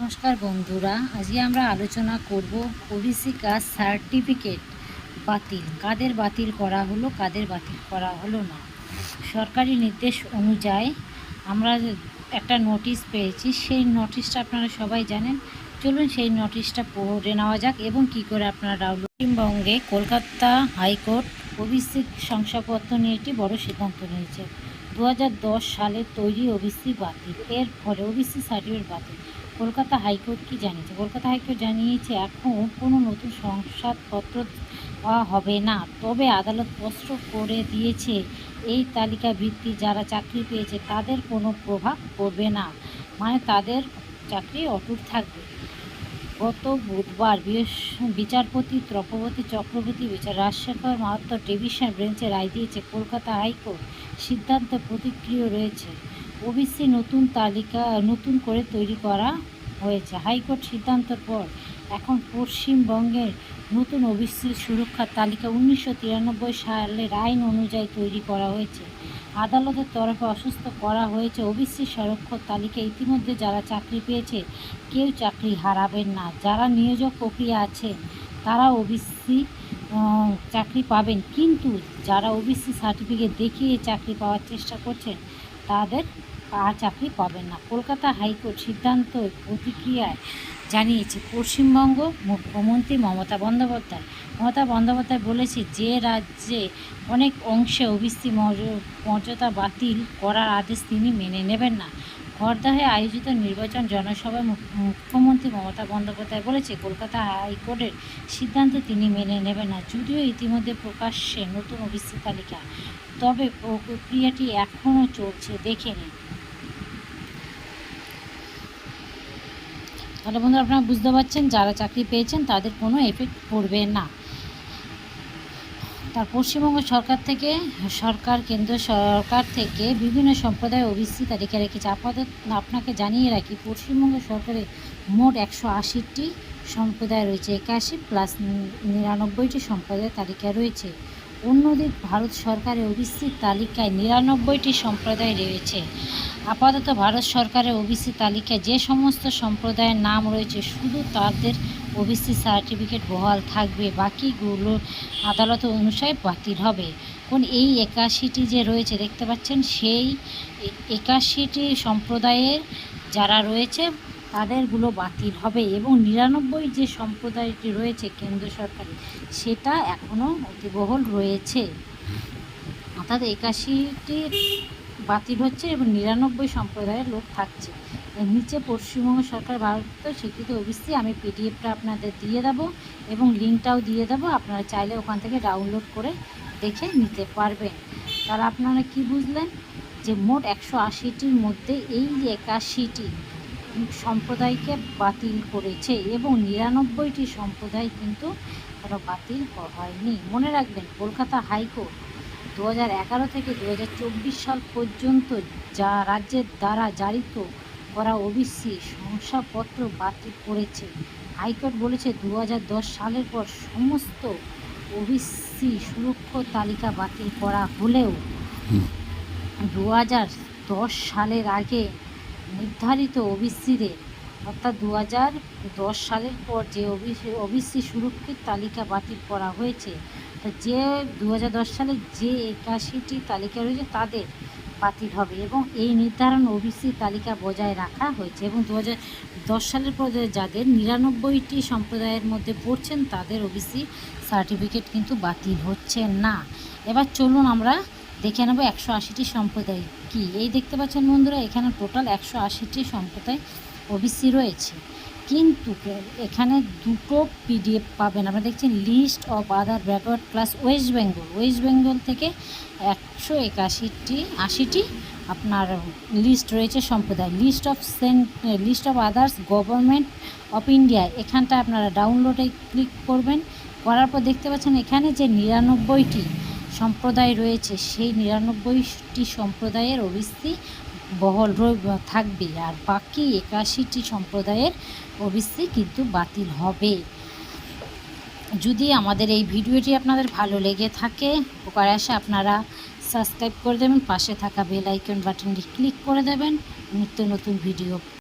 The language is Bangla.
নমস্কার বন্ধুরা, আজকে আমরা আলোচনা করব ওবিসি কাস্ট সার্টিফিকেট বাতিল, কাদের বাতিল করা হলো, কাদের বাতিল করা হলো না। সরকারি নির্দেশ অনুযায়ী আমরা একটা নোটিশ পেয়েছি, সেই নোটিশটা আপনারা সবাই জানেন। চলুন সেই নোটিশটা পড়ে নেওয়া যাক এবং কি করে আপনারা ডাউনলোড। পশ্চিমবঙ্গে কলকাতা হাইকোর্ট ওবিসি শংসাপত্র নিয়ে একটি বড় সিদ্ধান্ত নিয়েছে। 2010 সালে তৈরি ওবিসি বাতিল, এর ফলে ওবিসি সার্টিফিকেট বাতিল। কলকাতা হাইকোর্ট কি জানিয়েছে? কলকাতা হাইকোর্ট জানিয়েছে এখন কোনো নতুন শংসাপত্র দেওয়া হবে না, তবে আদালত স্পষ্ট করে দিয়েছে এই তালিকা ভিত্তি যারা চাকরি পেয়েছে তাদের কোনো প্রভাব পড়বে না, মানে তাদের চাকরি অটুট থাকবে। গত বুধবার বিচারপতি ত্রপবতী চক্রবর্তী রাজশেখর মাহাতো ডিভিশন বেঞ্চে রায় দিয়েছে কলকাতা হাইকোর্ট সিদ্ধান্তে প্রতিক্রিয়া রয়েছে। ওবিসি নতুন তালিকা নতুন করে তৈরি করা হয়েছে। হাইকোর্ট সিদ্ধান্তের পর এখন পশ্চিমবঙ্গের নতুন ওবিসি সুরক্ষার তালিকা 1993 সালের আইন অনুযায়ী তৈরি করা হয়েছে। আদালতের তরফে আশ্বস্ত করা হয়েছে ওবিসি সুরক্ষার তালিকা ইতিমধ্যে যারা চাকরি পেয়েছে কেউ চাকরি হারাবেন না। যারা নিয়োজক প্রক্রিয়া আছে তারা ওবিসি চাকরি পাবেন, কিন্তু যারা ওবিসি সার্টিফিকেট দেখিয়ে চাকরি পাওয়ার চেষ্টা করছেন তাদের আর চাকরি পাবেন না। কলকাতা হাইকোর্ট সিদ্ধান্ত প্রতিক্রিয়ায় জানিয়েছে পশ্চিমবঙ্গ মুখ্যমন্ত্রী মমতা বন্দ্যোপাধ্যায় বলেছে যে রাজ্যে অনেক অংশে ওবিসি মর্যাদা বাতিল করার আদেশ তিনি মেনে নেবেন না। খড়দাহে আয়োজিত নির্বাচন জনসভায় মুখ্যমন্ত্রী মমতা বন্দ্যোপাধ্যায় বলেছে কলকাতা হাইকোর্টের সিদ্ধান্ত তিনি মেনে নেবেন না। যদিও ইতিমধ্যে প্রকাশ্যে নতুন ওবিসি তালিকা, তবে প্রক্রিয়াটি এখনও চলছে, দেখে নিন। তাহলে বন্ধুরা আপনারা বুঝতে পারছেন যারা চাকরি পেয়েছেন তাদের কোনো এফেক্ট পড়বে না। তার পশ্চিমবঙ্গ কেন্দ্র সরকার থেকে বিভিন্ন সম্প্রদায় ওবিসি তালিকা রেখেছে। আপাতত আপনাকে জানিয়ে রাখি পশ্চিমবঙ্গ সরকারের মোট 180টি সম্প্রদায় রয়েছে, 81 প্লাস 99টি সম্প্রদায়ের তালিকা রয়েছে। অন্যদিকে ভারত সরকারের ওবিসি তালিকায় 99টি সম্প্রদায় রয়েছে। আপাতত ভারত সরকারের ওবিসি তালিকায় যে সমস্ত সম্প্রদায়ের নাম রয়েছে শুধু তাদের ওবিসি সার্টিফিকেট বহাল থাকবে, বাকিগুলো আদালত অনুসারে বাতিল হবে। কোন এই 81টি যে রয়েছে দেখতে পাচ্ছেন, সেই 81টি সম্প্রদায়ের যারা রয়েছে তাদেরগুলো বাতিল হবে এবং 99 যে সম্প্রদায়টি রয়েছে কেন্দ্র সরকারের সেটা এখনও অতিবহাল রয়েছে। অর্থাৎ 81টি বাতিল হচ্ছে এবং 99 সম্প্রদায়ের লোক থাকছে। এর নিচে পশ্চিমবঙ্গ সরকার ভারত স্বীকৃত ওবিসি, আমি পিডিএফটা আপনাদের দিয়ে দেবো এবং লিঙ্কটাও দিয়ে দেবো, আপনারা চাইলে ওখান থেকে ডাউনলোড করে দেখে নিতে পারবেন। তাহলে আপনারা কি বুঝলেন যে মোট 180টির মধ্যে এই 81টি সম্প্রদায়কে বাতিল করেছে এবং 99টি সম্প্রদায় কিন্তু কোনো বাতিল হয়নি। মনে রাখবেন কলকাতা হাইকোর্ট 2011 থেকে 2024 সাল পর্যন্ত যা রাজ্যের দ্বারা জারিত করা ওবিসি শংসাপত্র বাতিল করেছে। হাইকোর্ট বলেছে 2010 সালের পর সমস্ত ওবিসি সুরক্ষা তালিকা বাতিল করা হলেও 2010 সালের আগে নির্ধারিত ওবিসিদের, অর্থাৎ 2010 সালের পর যে ওবিসি সুরক্ষিত তালিকা বাতিল করা হয়েছে, যে 2010 সালে যে 81টি তালিকা রয়েছে তাদের বাতিল হবে এবং এই নির্ধারণ ওবিসি তালিকা বজায় রাখা হয়েছে এবং 2010 সালের পর যাদের 99টি সম্প্রদায়ের মধ্যে পড়ছেন তাদের ওবিসি সার্টিফিকেট কিন্তু বাতিল হচ্ছে না। এবার চলুন আমরা দেখে নেব 180টি সম্প্রদায় কি। এই দেখতে পাচ্ছেন বন্ধুরা, এখানে টোটাল 180টি সম্প্রদায় ওবিসি রয়েছে, কিন্তু এখানে দুটো পিডিএফ পাবেন। আপনারা দেখছেন list of other backward class West Bengal থেকে 180টি আপনার লিস্ট রয়েছে সম্প্রদায়। List of others government of India, এখানটা আপনারা ডাউনলোডে ক্লিক করবেন। করার পর দেখতে পাচ্ছেন এখানে যে 99টি সম্প্রদায় রয়েছে সেই 99টি সম্প্রদায়ের ওবিসি বহাল থাকবে আর বাকি 81টি সম্প্রদায়ের ওবিসি কিন্তু বাতিল হবে। যদি আমাদের এই ভিডিওটি আপনাদের ভালো লেগে থাকে, উপকারে আসে, আপনারা সাবস্ক্রাইব করে দেবেন, পাশে থাকা বেল আইকন বাটনটি ক্লিক করে দেবেন নিত্য নতুন ভিডিও